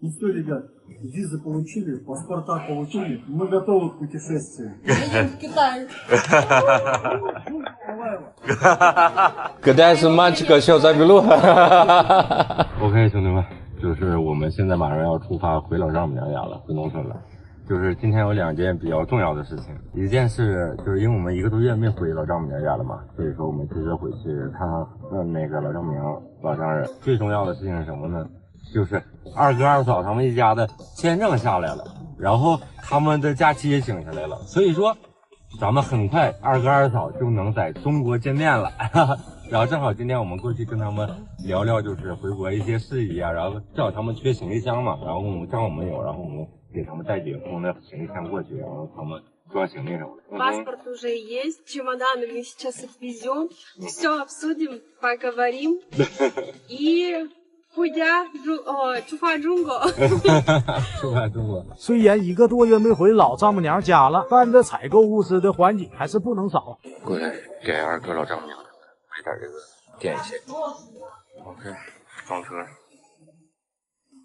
Ну что, ребят, визы получили, паспорта получили, мы готовы к путешествию. Едем в Китай. 可但是慢这个小在路。OK， 兄弟们，就是我们现在马上要出发回老丈母娘家了，回农村了。就是今天有2件比较重要的事情，一件事就是因为我们1个多月没回老丈母娘家了嘛，所以说我们急着回去看看那个老丈母娘、老丈人。最重要的事情是什么呢？就是二哥二嫂他们一家的签证下来了，然后他们的假期也请下来了，所以说咱们很快二哥二嫂就能在中国见面了。然后正好今天我们过去跟他们聊聊，就是回国一些事宜啊，然后正好他们缺行李箱嘛，然后正好我们有，然后我们给他们带几个空的行李箱过去，然后他们装行李什么的。Паспорт уже есть, чемоданы мы сейчас отвезем, все обсудим, поговорим и 回家出发中国。出发中国。虽然1个多月没回老丈母娘家了，但这采购物资的环节还是不能少。过来给二哥老丈母娘买点这个点心。OK， 装车。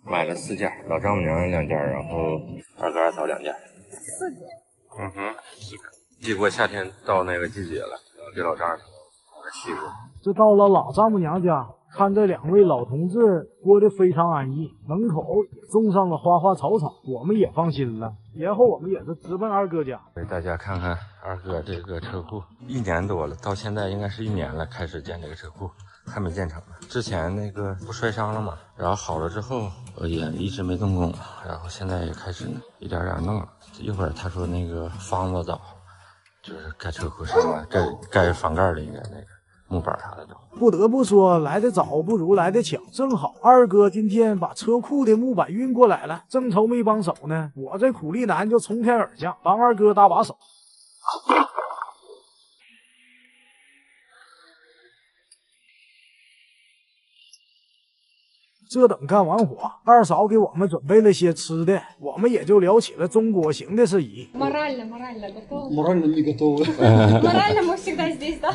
买了4件，老丈母娘2件，然后二哥二嫂2件。4件。4个。一过夏天到那个季节了，给老丈人买西瓜。这到了老丈母娘家，看这2位老同志过得非常安逸，门口也种上了花花草草，我们也放心了。然后我们也是直奔二哥家，给大家看看二哥这个车库，1年多了，到现在应该是1年了，开始建这个车库。还没建成呢，之前那个不摔伤了嘛，然后好了之后也一直没动工，然后现在也开始一点点弄了。一会儿他说那个方子早，就是盖车库上了，盖房盖的应该那个木板啥的都。不得不说来得早不如来得巧，正好二哥今天把车库的木板运过来了，正愁没帮手呢，我这苦力男就从天而降，帮二哥搭把手。这等干完活，二嫂给我们准备了些吃的，我们也就聊起了中国行的事宜。Морально готовы? Морально не готовы. Морально мы всегда здесь, да?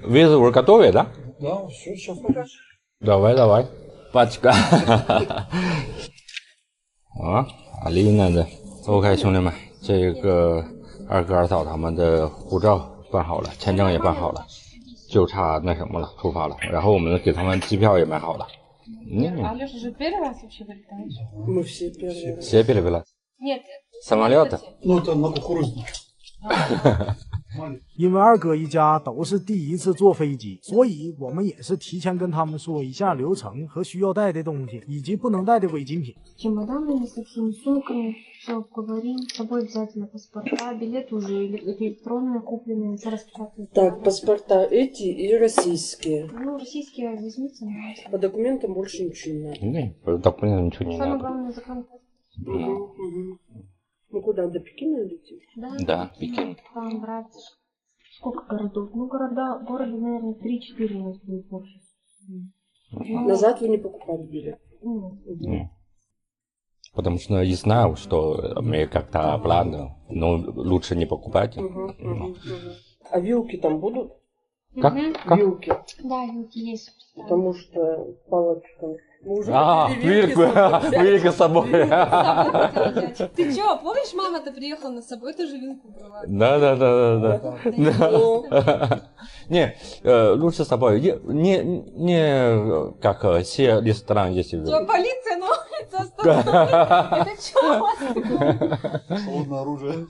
Визы уже готовы, да? Да, все, сейчас покажешь. Давай. Пачка. 啊，Алина的。OK， 兄弟们，这个二哥二嫂他们的护照办好了，签证也办好了，就差那什么了，出发了。然后我们给他们机票也买好了。Алёша же первый раз вообще вылетаешь? Мы все первые. Все перевела? Нет. Самолеты? Ну, это на кукурузник. 因为二哥一家都是第一次坐飞机，所以我们也是提前跟他们说一下流程和需要带的东西，以及不能带的违禁品。Чемоданами, со всеми сумками, все поговорим. С собой обязательно паспорта, билеты уже электронные купленные, все распечатаны. Так, паспорта эти и российские. Ну, российские возьмите. По документам больше ничего не надо. Не, по документам ничего не Самое надо. главное загранпаспорт. Мы куда, до Пекина летим? Да, Пекин. Там брать сколько городов? Ну, города, наверное, 3-4 у нас будет в общем. Назад вы не покупали билет? Потому что я знаю, что мы как-то планы, но лучше не покупать. А вилки там будут? Как? Вилки. Да, вилки есть. Потому что палочка. Мы уже вилка с собой. Ты чё, помнишь, мама-то приехала на собой, тоже вилку брала? Да. Не, лучше с собой. Не как все рестораны есть. Полиция на улице остановила. Это чё у вас такое? Холодное оружие.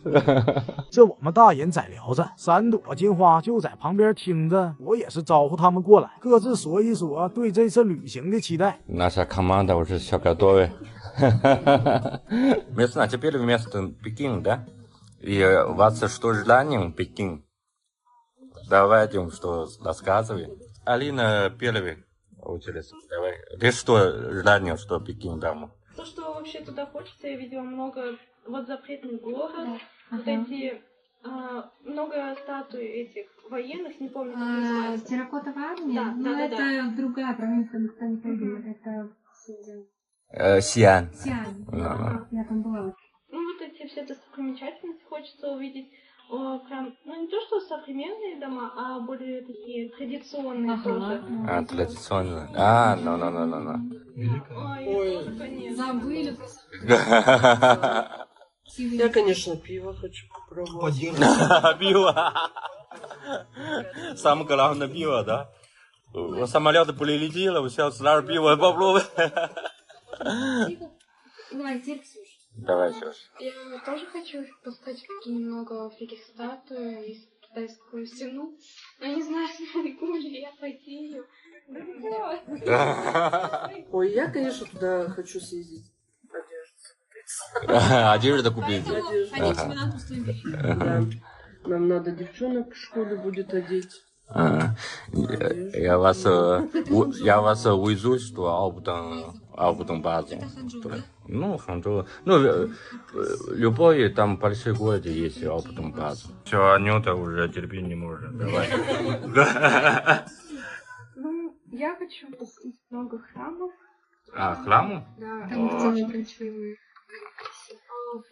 这我们大人在聊着，3朵金花就在旁边听着，我也是招呼他们过来，各自说一说对这次旅行的期待。Наша команда уже все готовы. Мы теперь вместо Пекин, да? И у вас что желание Пекин? Давайте, что рассказывай. Алина первая училась. Давай. Ты что желание, что Пекин там? То, что вообще туда хочется, я видела много, вот запретный город, вот эти, много статуй этих военных, не помню, как называется. Терракотовая армия? Да, Ну, да, это другая провинция, никто не ходил. Это Сиан. Сиань. Да. Я там была. Ну, вот эти все достопримечательности хочется увидеть. прям, ну не то что современные дома, а более такие традиционные тоже. А, традиционно. No. Ой, конечно. Забыли. Я, конечно, пиво хочу попробовать. Пиво. Самое главное пиво, да? Самолеты прилетели, сейчас сразу пиво попробуй. Давай, теперь Ксюша. Давай, Ксюш. Я тоже хочу поставить немного всяких статуй из китайскую стену. Но не знаю, смогу ли я пойти ее. Ой, я, конечно, туда хочу съездить. Одежду купить. Они чемодан пустой бери. Да. Нам надо девчонок в школе будет одеть. Я вас увезу, что Аубутон базу. Ну, Ханчжоу. Ну, любой там большой город есть Аубутон базу. Все, Анюта уже терпеть не может. Давай. Ну, я хочу посетить много храмов. А, храму? Да, там самые красивые.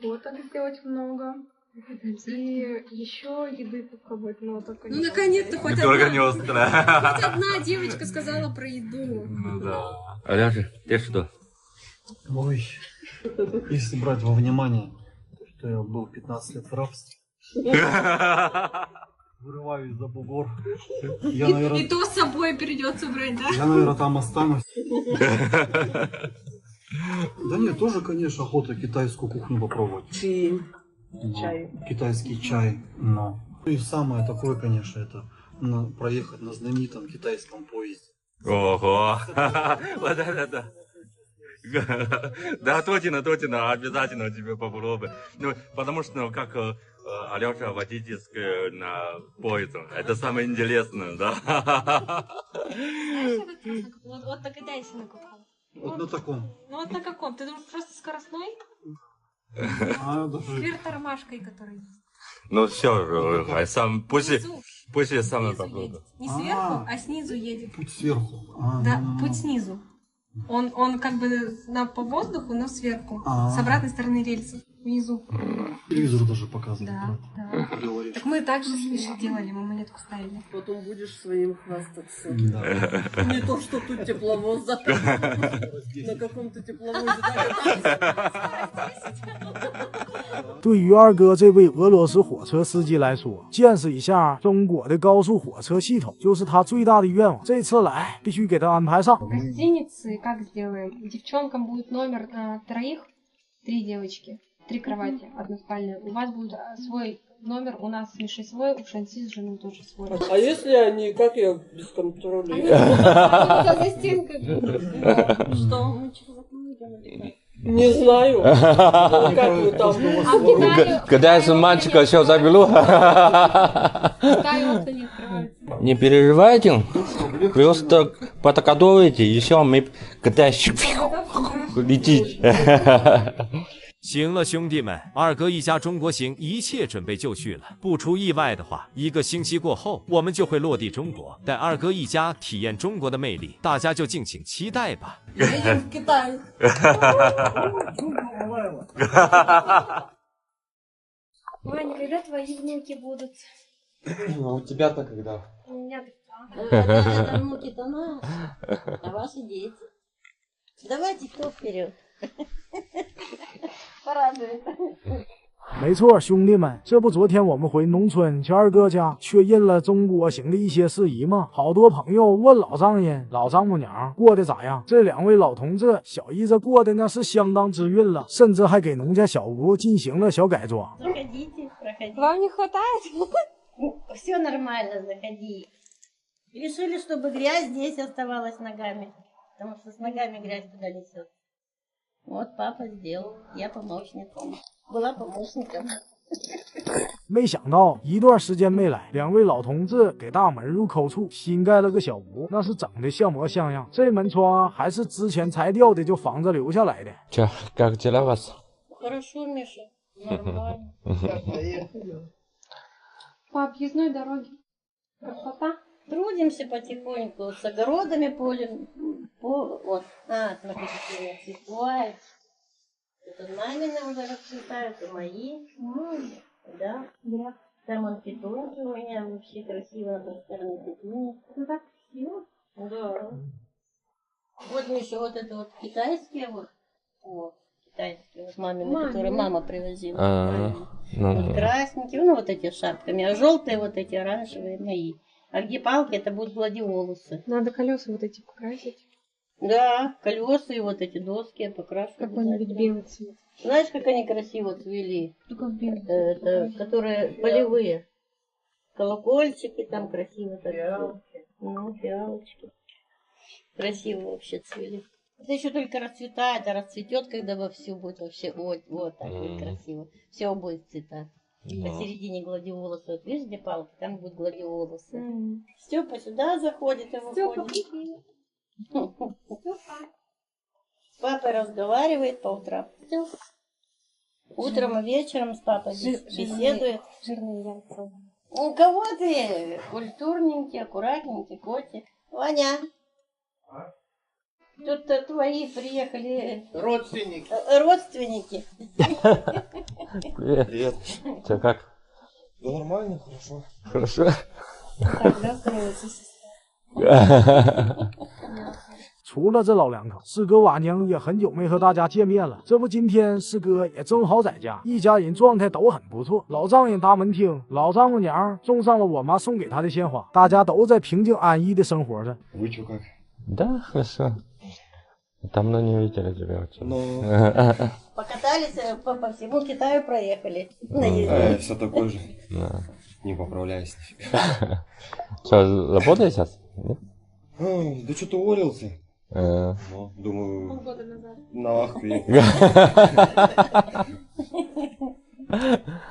Фото сделать много. И еще еды попробовать, но только Ну, наконец-то хоть Только одна. не острая. Хоть одна девочка сказала про еду. Ну да. Аляша, ты что? Ой, если брать во внимание, что я был 15 лет в рабстве, вырываюсь за бугор, я, И наверное, то с собой придется брать, да? там останусь. Да нет, тоже, конечно, охота китайскую кухню попробовать. Чай. Китайский чай, но. И самое такое, конечно, это проехать на знаменитом китайском поезде. Ого! Вот это. Да, точно, обязательно тебе попробуй. Ну, потому что, как Алёша водительская на поезде, это самое интересное, да? Вот догадайся на каком. Вот на таком. Ну вот на каком? Ты думаешь, просто скоростной? Даже... С тормашкой, который есть. Ну все, сам после самое Снизу попробуй. едет. Не сверху, а снизу едет. Путь сверху. Да, путь снизу. Он как бы по воздуху, но сверху. А. С обратной стороны рельсов. Внизу. Телевизор даже показывает. Да, да. Ты говоришь. Так мы так же с Мишей делали, мы монетку ставили. Потом будешь своим хвастаться. Да. Не то, что тут тепловоз на каком-то тепловозе. Да, 对于二哥这位俄罗斯火车司机来说，见识一下中国的高速火车系统就是他最大的愿望。这次来必须给他安排上。В гостинице как сделаем? Девчонкам будет номер на троих, 3 девочки, 3 кровати, односпальные. У вас будет свой номер, у нас с Мишей свой, у Шанси с женой тоже свой. А если они, как я без контроля? За стенкой. Что? Мы через окно идем? Не знаю. Как вы там? А в Китае... Когда с мальчика все заберу. В Китае окна не открываются. Не переживайте, просто подготовите, еще мы когда летит. 行了，兄弟们，二哥一家中国行一切准备就绪了。不出意外的话，1个星期过后，我们就会落地中国，带二哥一家体验中国的魅力，大家就敬请期待吧。 Едем в Китай. Ваня, когда твои внуки будут? У тебя-то когда? У меня... Это внуки-то наши, а ваши дети. Давайте кто вперед. Порадует. 没错，兄弟们，这不昨天我们回农村去二哥家确认了中国行的一些事宜吗？好多朋友问老丈人、老丈母娘过得咋样？这2位老同志小姨子过得那是相当滋润了，甚至还给农家小屋进行了小改装。 Проходите, проходите. Вам не хватает? Все нормально, заходи. Решили, чтобы грязь здесь оставалась ногами, потому что с ногами грязь туда несет. Вот папа сделал, я помощница. Была помощником. 没想到一段时间没来，2位老同志给大门入口处新盖了个小屋，那是整的像模像样。这门窗还是之前拆掉的，就仿着留下来的。 Че, как дела вас? Хорошо, Миша, нормально. По объездной дороге. Красота. Трудимся потихоньку, с огородами полем. Вот. Смотрите, какие цветуают. Это мамины уже расцветают, и мои. Да. Там он петуньки у меня вообще красиво, с одной стороны петуньки. Ну так красиво. Да. Вот, Миша, вот это вот китайские вот. Вот, китайские, вот мамины, которые мама привозила. Вот красненькие, ну вот эти шапками, а желтые вот эти оранжевые мои. А где палки, это будут гладиолусы. Надо колеса вот эти покрасить. Да, колеса и вот эти доски я покрашу. Какой-нибудь белый цвет. Знаешь, как они красиво цвели? Только в белый. Это, которые полевые. Колокольчики там красиво. Фиалочки. Ну, фиалочки. Красиво вообще цвели. Это еще только расцветает, а расцветет, когда вовсю будет вообще вот так будет красиво. Все будет цветать. Посередине гладиолусы. Вот видишь, где палки? Там будут гладиолусы. Степа сюда заходит и выходит. С папой разговаривает по утрам. Утром и вечером с папой беседует. Жирные яйца. У кого ты? Культурненький, аккуратненький котик. Ваня. Тут-то твои приехали родственники. Родственники. Привет. Привет. Тебя как? Да нормально, хорошо. Хорошо. Тогда здороваться. 除了这老两口，四哥瓦娘也很久没和大家见面了。这不，今天四哥也正好在家，一家人状态都很不错。老丈人他们听，老丈母娘送上了我妈送给他的鲜花，大家都在平静安逸的生活着。Вы чё как? Да, хорошо. Давно не видели тебя. Покатались, по всему Китаю проехали. Все такой же. Не поправляюсь. Что, работаешь сейчас? Да что-то уволился. Ну, думаю, Полгода назад. на вахте.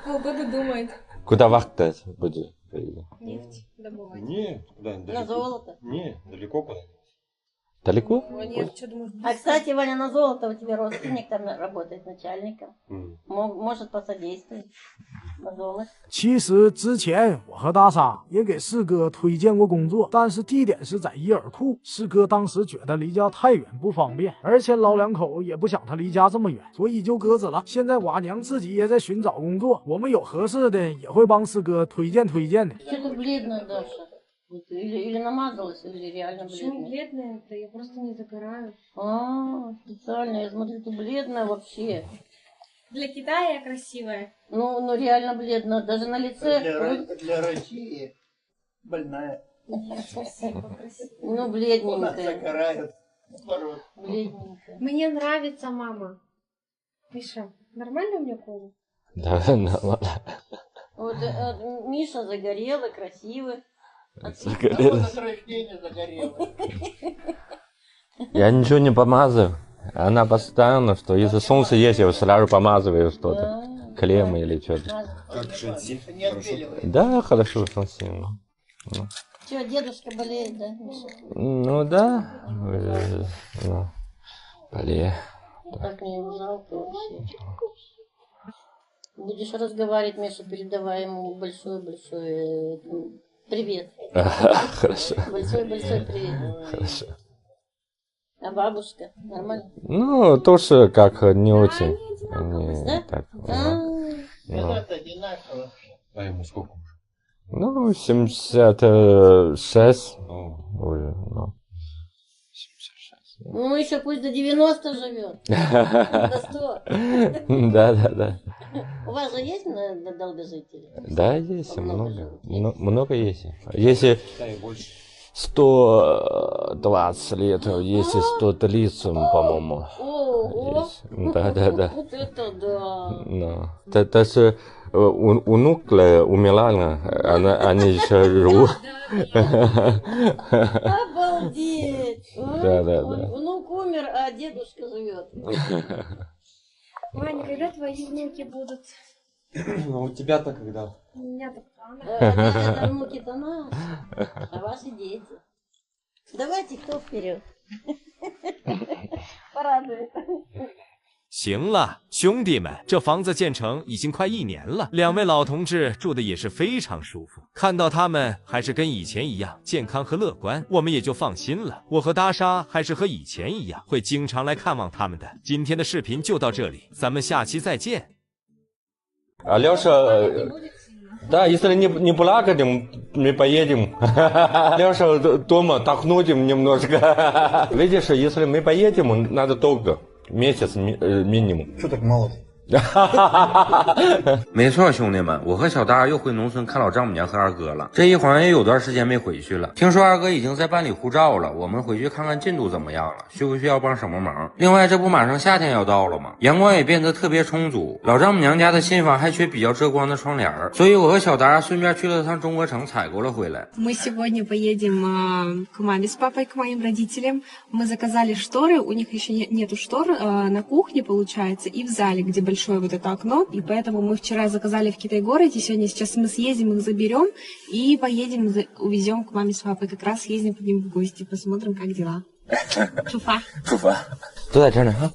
Полгода думает. Куда вахтать будешь? Нефть добывать. Не, куда На золото. Не, далеко куда. Далеко? Нет, что думаешь? А, кстати, Ваня, на золото у тебя родственник там работает начальником. Может посодействовать на золото. 其实之前我和大沙也给四哥推荐过工作，但是地点是在伊尔库。四哥当时觉得离家太远不方便，而且老两口也不想他离家这么远，所以就搁置了。现在瓦娘自己也在寻找工作，我们有合适的也会帮四哥推荐的。Что-то бледная, Даша. Или намазалась, или реально Почему бледная? бледная-то? Я просто не загораю. Специально. Я смотрю, ты бледная вообще. Для Китая я красивая. Ну реально бледная. Даже на лице. Для России больная. Ну, бледненькая. Загорает. Бледненькая. Мне нравится мама. Миша, нормально у меня кожа? Да, нормально. Вот Миша загорелый, красивый. Загорелый. С рождения загорелый. Я ничего не помазываю. Она постоянно, что если солнце есть, я сразу помазываю что-то. Крем или что-то. Как шансин? Хорошо. Да, хорошо, шансин. Че, дедушка болеет, да, Миша? Ну да. Болею. Так мне его жалко вообще. Будешь разговаривать, Миша, передавай ему большой-большой привет. Хорошо. Большой-большой привет. Хорошо. А бабушка? Нормально? Ну, тоже как не очень. Да? Так, Это не наше вообще. А ему сколько уже? ну, 76 уже, ну. 76. Ну, еще пусть до 90 живет. До 100. Да. У вас же есть на долгожители? Да, есть Много много. живут. Много есть. Если Китай больше. 120 лет, если 130, по-моему. Ого! Есть. Да. Вот это да! Ну, даже внук умерла, они еще живут. Обалдеть! Да. Внук умер, а дедушка живет. Ваня, когда твои внуки будут? Ну, у тебя-то когда? У меня-то рано. Это внуки-то наши, а ваши дети. Давайте, кто вперед? Порадует. 行了，兄弟们，这房子建成已经快1年了，两位老同志住的也是非常舒服。看到他们还是跟以前一样健康和乐观，我们也就放心了。我和达莎还是和以前一样，会经常来看望他们的。今天的视频就到这里，咱们下期再见。Алёша, Да, если не плакать, мы поедем. Леша дома отдохнем немножко. Видишь, если мы поедем, надо долго. Месяц минимум. Что так мало-то?没错，兄弟们，我和小大又回农村看老丈母娘和二哥了。这一晃也有段时间没回去了。听说二哥已经在办理护照了，我们回去看看进度怎么样了，需不需要帮什么忙？另外，这不马上夏天要到了吗？阳光也变得特别充足。老丈母娘家的新房还缺比较遮光的窗帘，所以我和小达顺便去了趟中国城采购了回来。Мы сегодня поедем к маме с папой, к моим родителям. Мы заказали шторы, у них еще нету штор на кухне, получается, и в зале, где большое вот это окно. И поэтому мы вчера заказали в Китай-городе, сейчас мы съездим, их заберем и поедем, увезем к маме с папой. Как раз съездим к ним в гости, посмотрим, как дела. Чуфа. Чуфа. 都在这儿呢哈。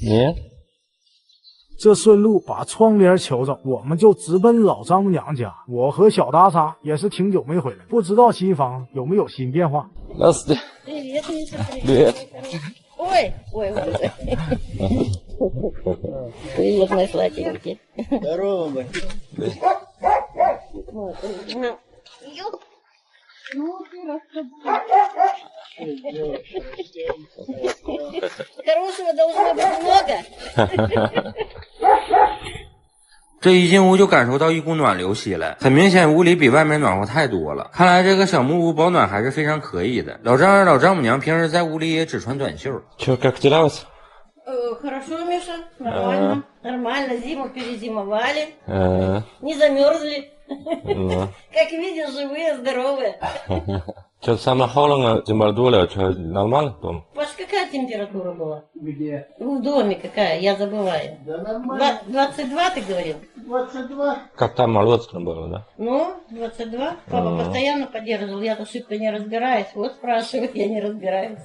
你。这顺路把窗帘瞧着，我们就直奔老丈母娘家。我和小达莎也是挺久没回来，不知道新房有没有新变化。老师的。Привет, Миша, привет. Ой. Привет, мой сладенький. Здорово, мой. Хорошего должно быть много. 这一进屋就感受到一股暖流袭来，很明显屋里比外面暖和太多了。看来这个小木屋保暖还是非常可以的。老丈母娘平时在屋里也只穿短袖。Как дела? Хорошо, Миша, нормально. Нормально, зиму перезимовали. Не замерзли. Как видишь, живые, здоровые. Что самое холодное, температура, что нормально дома? Паш, какая температура была? Где? В доме какая, я забываю. Да нормально. 22 ты говорил? 22. Как там молодцем было, да? Ну, 22. Папа постоянно поддерживал, я-то шибко не разбираюсь. Вот спрашивает, я не разбираюсь.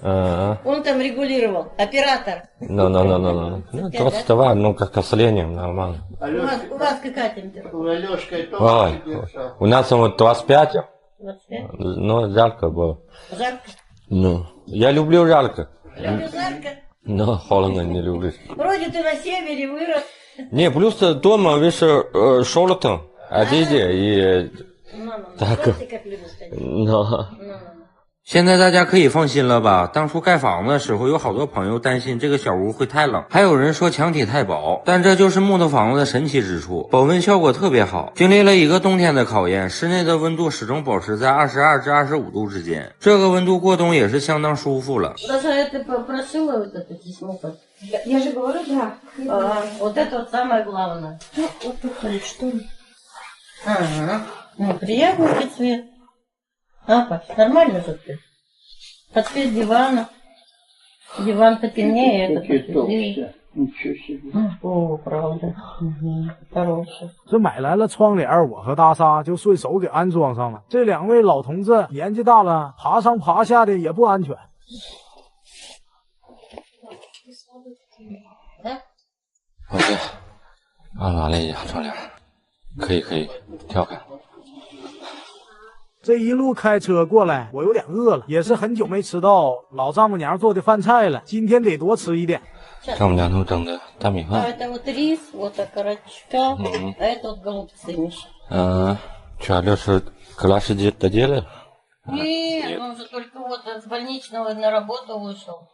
Он там регулировал, оператор. Ну, 22, ну, как ослением, нормально. У вас какая температура? Алешка и тоже держал. У нас вот 25. 25? Ну, жарко было. Жарко? Ну, я люблю жарко. Люблю жарко? Но холодно не люблю. Вроде ты на севере вырос. Не, плюс дома, видишь, шелотом одежде и... Так.现在大家可以放心了吧？当初盖房子的时候，有好多朋友担心这个小屋会太冷，还有人说墙体太薄，但这就是木头房子的神奇之处，保温效果特别好。经历了一个冬天的考验，室内的温度始终保持在22至25度之间，这个温度过冬也是相当舒服了。Даже ты прошила вот это письмо? Я же говорю, да. Вот это вот самое главное. Вот такое, что ли? Ага. Ну, приятный цвет. Паш, нормально же ты? Под цвет дивана. Диван потемнее, это потеплее. Ничего себе. О, правда. Хороший. 这买来了窗帘，我和大莎就顺手给安装上了。这两位老同志年纪大了，爬上爬下的也不安全。OK， 安完了一下窗帘，可以，挺好看。这一路开车过来，我有点饿了，也是很久没吃到老丈母娘做的饭菜了，今天得多吃一点。丈母娘都整的大米饭。Это вот рис, вот окорочка, а это вот голубцы, Миша. Что, Леша классы доделали? Нет, он же только вот с больничного на работу вышел.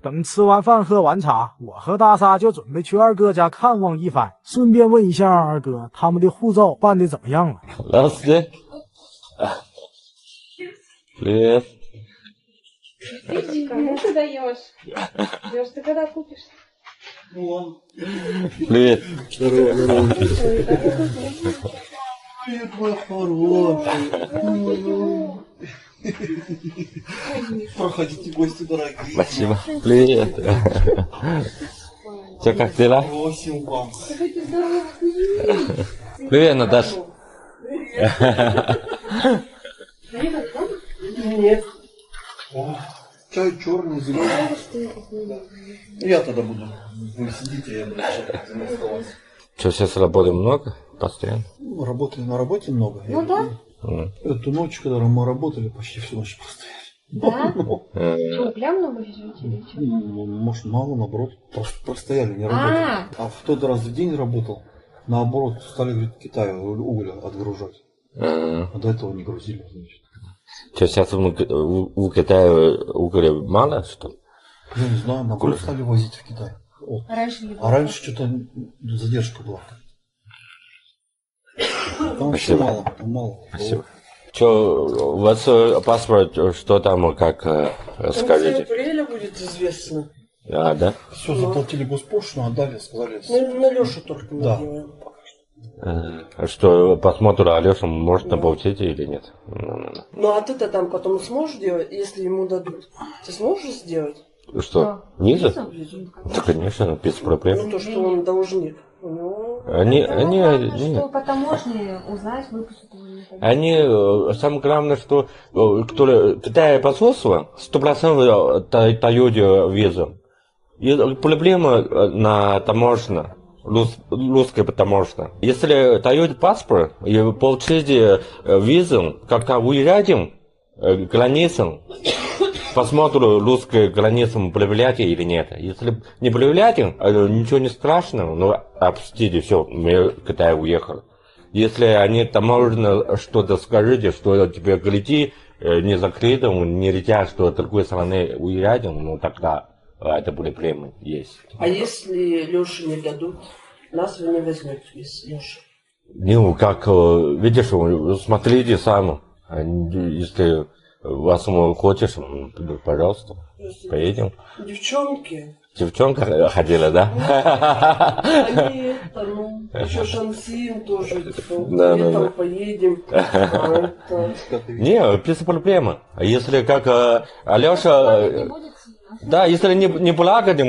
等吃完饭喝完茶，我和大莎就准备去二哥家看望一番，顺便问一下二哥他们的护照办的怎么样了。老师，привет. Кому ты даешь? Леш, ты когда купишь? Привет. Здорово. Привет, мой хороший. Проходите, гости дорогие. Спасибо. Привет. Что, как дела? Просим вам. Привет, Наташа. Нет. Чай черный, зеленый. Я тогда буду. Вы сидите, я буду заместо вас. Что, сейчас работы много? Постоянно? Работы на работе много. Ну да. Эту ночь, когда мы работали, почти всю ночь постояли. Да? Что, угля много везете или что? Может, мало, наоборот, простояли, не работали. А в тот раз в день работал, наоборот, стали, говорит, Китаю угля отгружать. А до этого не грузили, значит. Что, сейчас у Китая угля мало, что ли? Я не знаю, наоборот, стали возить в Китай. А раньше что-то задержка была. Там все мало, там мало. Спасибо. Что, у вас паспорт, что там, как, скажите? 3 апреля будет известно. А, да? Все, заплатили госпошлину, отдали, сказали. На Лешу только мы делаем. Что, посмотрю, Алеша можно получить или нет? Ну а ты-то там потом сможешь делать, если ему дадут? Ты сможешь сделать? Что, визу? Да, конечно, без проблем. Ну то, что он должник. Что по таможне узнать, выпустить. Они, самое главное, что Китай посольство 100% дает визу. И проблема на таможне, русская таможня. Если дают паспорт и получите визу, как уезжаем границам, посмотрю, русская граница проявляете или нет. Если не проявляете, ничего не страшного, но опустите, все, мы в Китай уехали. Если они таможенно что-то скажите, что тебе гляди, не закрыто, нельзя, что с другой стороны уезжаем, ну тогда это проблема есть. А если Леше не дадут, нас вы не возьмете без Леши? Ну, как, видишь, смотрите сами, если вас хочешь, пожалуйста, поедем. Девчонки. Девчонка ходила, да? Они, еще Шансин тоже, летом поедем. Не, без проблем. Если как Алеша... Да, если не плакать,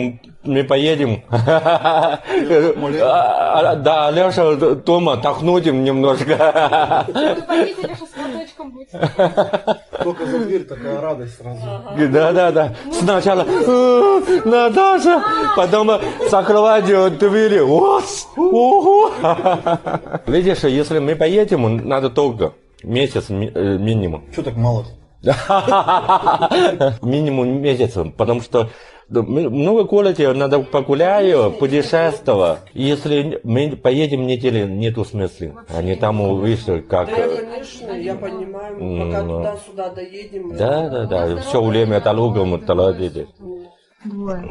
мы поедем. Да, Алеша дома отдохнуть немножко. Вы поедете, Леша с платочком будет. Только за дверь такая радость сразу. Да. Сначала Наташа, потом закрывать двери. Видишь, если мы поедем, надо долго. Месяц минимум. Что так мало? Минимум месяц, потому что много городе, надо погулять, путешествовать. Если мы поедем неделю, нету смысла. Они там увидят, как... Да, конечно, я понимаю, пока туда-сюда доедем. Да, все время дорогам тратите. Двое.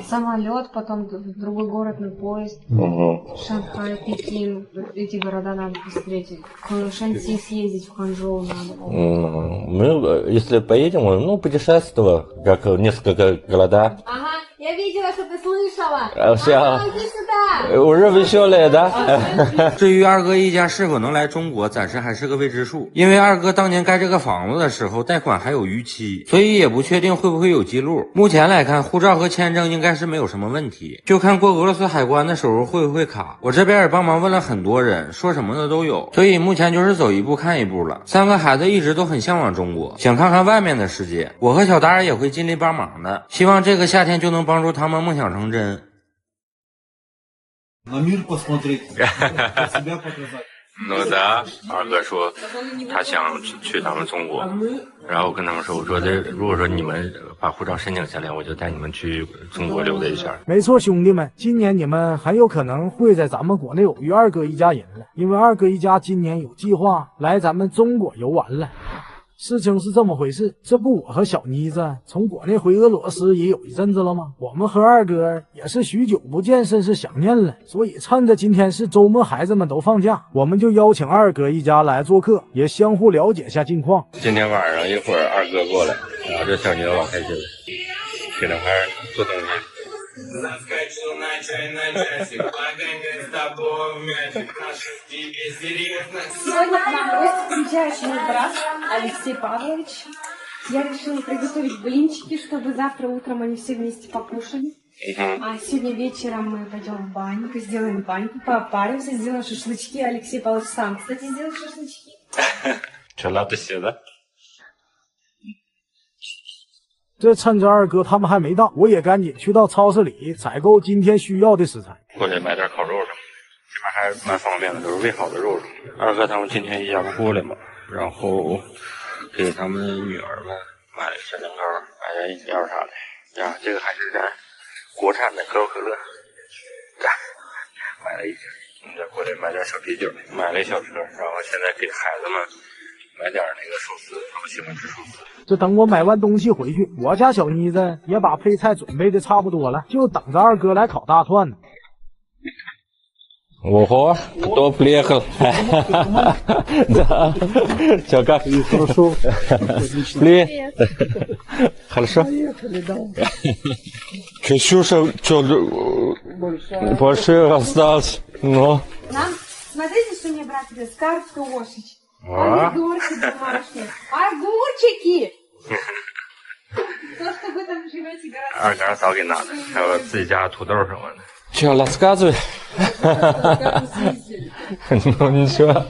Самолет, потом в другой город на поезд. Шанхай, Пекин. Эти города надо посмотреть. В Шанси съездить, в Ханчжоу надо. Мы, если поедем, ну, путешествовать, как несколько города. Ага, я видела, что ты слышала. Иди сюда. уже веселая, да?至于二哥一家是否能来中国，暂时还是个未知数。因为二哥当年盖这个房子的时候，贷款还有逾期，所以也不确定会不会有记录。目前来看，护照和签证应该是没有什么问题，就看过俄罗斯海关的时候会不会卡。我这边也帮忙问了很多人，说什么的都有，所以目前就是走一步看一步了。三个孩子一直都很向往中国，想看看外面的世界。我和小达也会尽力帮忙的，希望这个夏天就能帮助他们梦想成真。На мир посмотреть, себя показать. Ну да, 二哥说他想去他们中国，然后跟他们说，我说这如果说你们把护照申请下来，我就带你们去中国溜达一下。没错，兄弟们，今年你们很有可能会在咱们国内偶遇二哥一家人了，因为二哥一家今年有计划来咱们中国游玩了。事情是这么回事，这不我和小妮子从国内回俄罗斯也有一阵子了吗？我们和二哥也是许久不见，甚是想念了。所以趁着今天是周末，孩子们都放假，我们就邀请二哥一家来做客，也相互了解下近况。今天晚上一会儿二哥过来，拿着小牛往开心，给他孩做东西。Сегодня к нам в гости приезжает мой брат Алексей Павлович. Я решила приготовить блинчики, чтобы завтра утром они все вместе покушали. А сегодня вечером мы пойдем в баньку, сделаем баньку, попаримся, сделаем шашлычки. Алексей Павлович сам, кстати, сделает шашлычки. Что надо写的？这趁着二哥他们还没到，我也赶紧去到超市里采购今天需要的食材。过来买点烤肉什么的，这边还蛮方便的，都是喂好的肉什么的。二哥他们今天一家不过来嘛，然后给他们女儿们买了个小蛋糕，买点饮料啥的。然后这个还是咱国产的可口可乐，买了一瓶。再过来买点小啤酒，买了一小车，然后现在给孩子们买点那个寿司，他们喜欢吃寿司。这等我买完东西回去，我家小妮子也把配菜准备的差不多了，就等着二哥来烤大串呢。Ого, кто приехал? Да. Все как? Хорошо. Привет. Хорошо? Ксюша, что больше осталось? Ну. Нам, смотрите, что мне брат привез. Картошечки, помидорки домашние, огурчики. То, что вы там живете гораздо... 二哥早给拿的，还有自己家土豆什么的。Че, рассказывай. Ну ничего.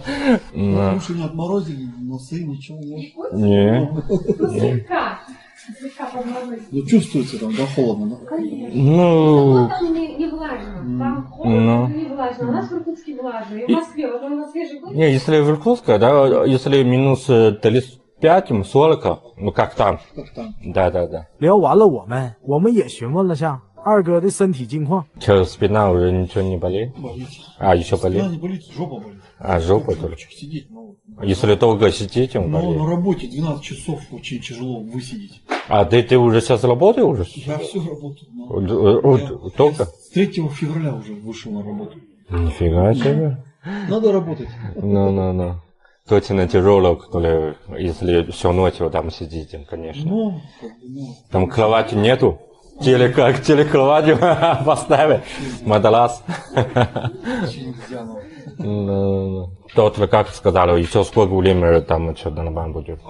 Уши не отморозили, носы, ничего нет. Не. Слегка подморозили. Ну чувствуется там, да, холодно, да? Ну. Там не влажно. Там холодно, не влажно. У нас в Иркутске влажно. И в Москве. Вот он на свежий год. Не, если в Иркутске, да, если минус 35-40, ну как там. Как там? Да. 聊完了我们也询问了下二哥的身体近况。Че, спина уже ничего не болит? Болит. А, еще болит? Спина не болит, жопа болит. А, жопа только. Сидеть, ну. Если долго сидеть, он Но болит. на работе 12 часов очень тяжело высидеть. А ты уже сейчас работаешь? Я все работаю. Только? С 3 февраля уже вышел на работу. Нифига себе. Надо работать. Ну. Точно тяжело, если всю ночь вот там сидите, конечно. Ну. Там кровати нету. Телекроватью поставить. Матрас. Тот, как сказали, еще сколько времени там что-то на бан будет?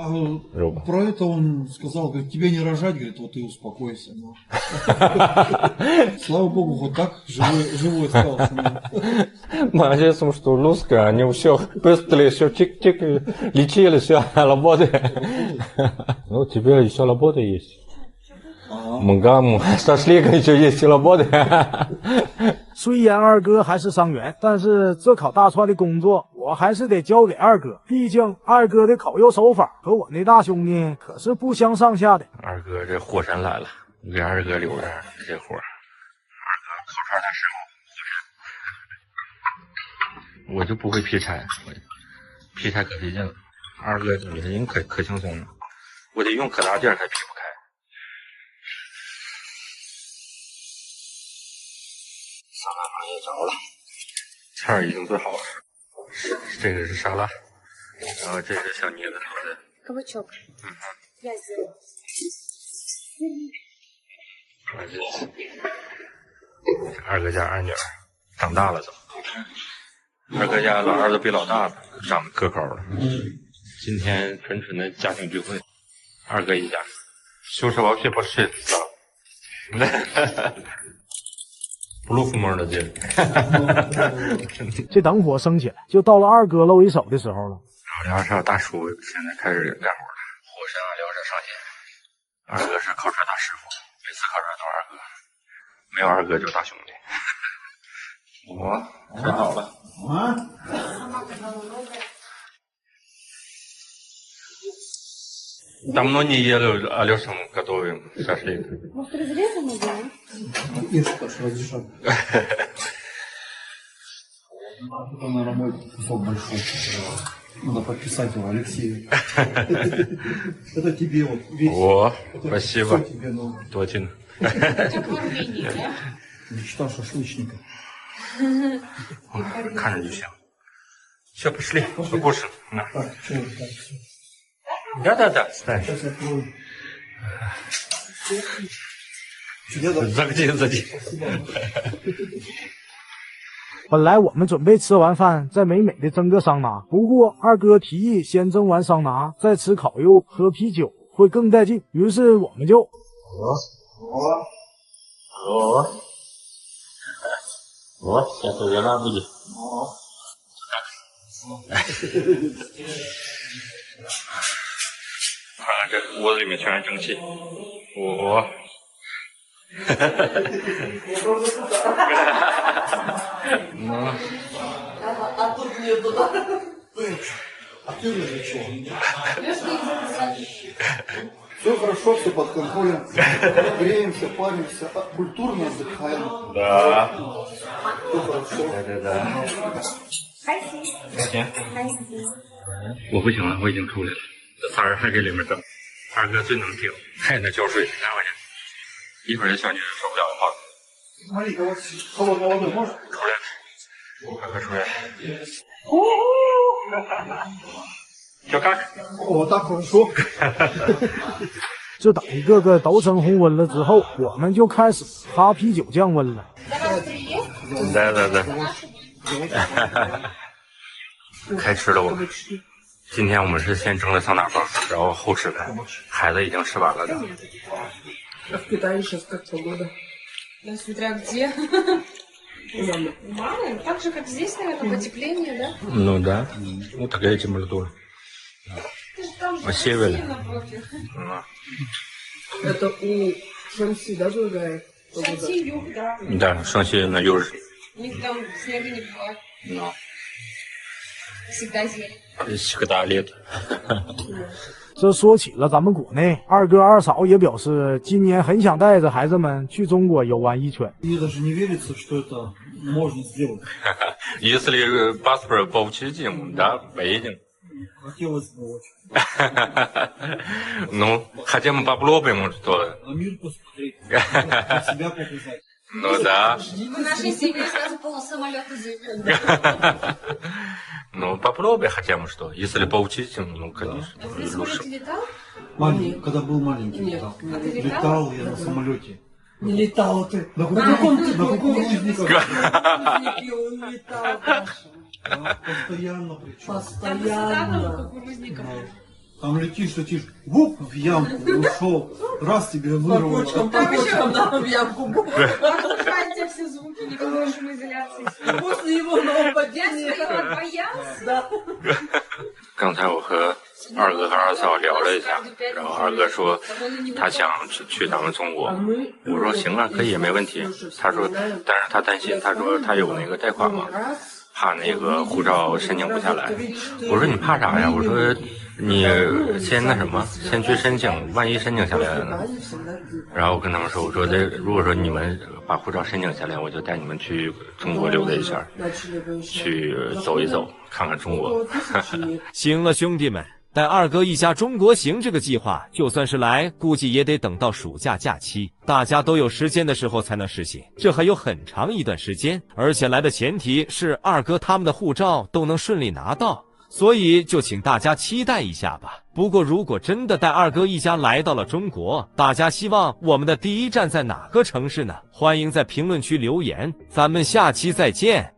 Про это он сказал, говорит, тебе не рожать, говорит, вот и успокойся. Слава богу, вот так живой остался. Молодец, что русская, они все быстрее, все чик-чик, лечили, все работает. Ну, тебе еще работа есть. Мы сошли еще есть работа。虽然二哥还是伤员，但是这烤大串的工作我还是得交给二哥，毕竟二哥的烤肉手法和我那大兄弟可是不相上下的。二哥这火神来了，给二哥留着这活。二哥烤串大师傅，我就不会劈柴，劈柴可费劲了。二哥这人可轻松了，我得用可大劲才劈不开。沙拉行业着了，菜已经做好了，这个是沙拉，然后这个小捏子炒的кабачок。Я сделала。二哥家二女儿长大了都，二哥家老二都比老大长得个高了。今天纯纯的家庭聚会，二哥一家，就是вообще不是不露夫门的劲。这等火升起来，就到了二哥露一手的时候了。老梁是大叔，现在开始干活了。火神啊，聊着上线。二哥是烤串大师傅，每次烤串都是二哥，没有二哥就是大兄弟。我吃好了。Давно не ели Алешин готовим шашлык. Может, разрезанный, да? Ишь, аж разрешат. Это, наверное, мой кусок большой. Надо подписать его, Алексею. Это тебе вот весь. О, спасибо. Тебе, ну. Точно. Мечта шашлычника.看着就行。все, пошли, покушаем. Так, все, так, все. Да, ставь. Сейчас открою. Заходи. 本来我们准备吃完饭再美美的蒸个桑拿，不过二哥提议先蒸完桑拿再吃烤肉喝啤酒会更带劲，于是我们就下次别忘记。看看这屋子里面全是蒸汽，А тут нету, да? А ты же чего? Все хорошо, все под контролем. Греемся, паримся, культурно отдыхаем. Да. Все хорошо. Да。我不行了，我已经出来了。这仨人还给里面整，二哥最能听，还在浇水，你看我去，一会儿这小女人受不了要跑。Смотри, холодной водой можно? 出来，快出来。小看，我大口说。这等一个个都升红温了之后，我们就开始哈啤酒降温了。对。开吃了我们。今天我们是先蒸的桑拿包，然后后吃的，孩子已经吃完了的。В Китае сейчас как погода? Да, смотря где. Нормально, так же, как здесь, наверное, потепление, да? Ну да, ну такая температура. Север. Это у Шанси, да, другая? Шанси юг, да. Да, Шанси на юге. У них там снега не бывает. Но. Всегда зелень. Всегда лето. 这说起了咱们国内，二哥二嫂也表示，今年很想带着孩子们去中国游玩一圈。Мне даже не верится, что это можно сделать. Если паспорт получить, да, поедем. Хотелось бы очень. Ну, хотя мы попробуем, что. На мир посмотреть, себя показать. Ну да. В нашей семье сразу полусамолета заявили. Ну, попробуй хотя бы что. Если получить, ну, конечно. Ты в самолете летал? Маленький, когда был маленький, летал. Летал я на самолете. Не летал ты. На кукурузниках. Он летал, Паша. Постоянно причем. Постоянно. Там летишь, вуп, в ямку, ушел. Раз тебе вырвало. По кочкам, да, в ямку. Отдыхайте все звуки, никакой шумоизоляции. После его нового падения. Боялся? Да. 刚才我和二哥和二嫂聊了一下，然后二哥说他想去咱们中国，我说行啊，可以没问题。他说，但是他担心，他说他有那个贷款嘛，怕那个护照申请不下来。我说你怕啥呀？我说你先那什么，先去申请，万一申请下来了呢？然后我跟他们说，我说如果说你们把护照申请下来，我就带你们去中国溜达一下，去走一走，看看中国。行了，兄弟们，带二哥一家中国行这个计划，就算是来，估计也得等到暑假假期，大家都有时间的时候才能实行。这还有很长一段时间，而且来的前提是二哥他们的护照都能顺利拿到。所以就请大家期待一下吧。不过如果真的带二哥一家来到了中国，大家希望我们的第一站在哪个城市呢？欢迎在评论区留言，咱们下期再见。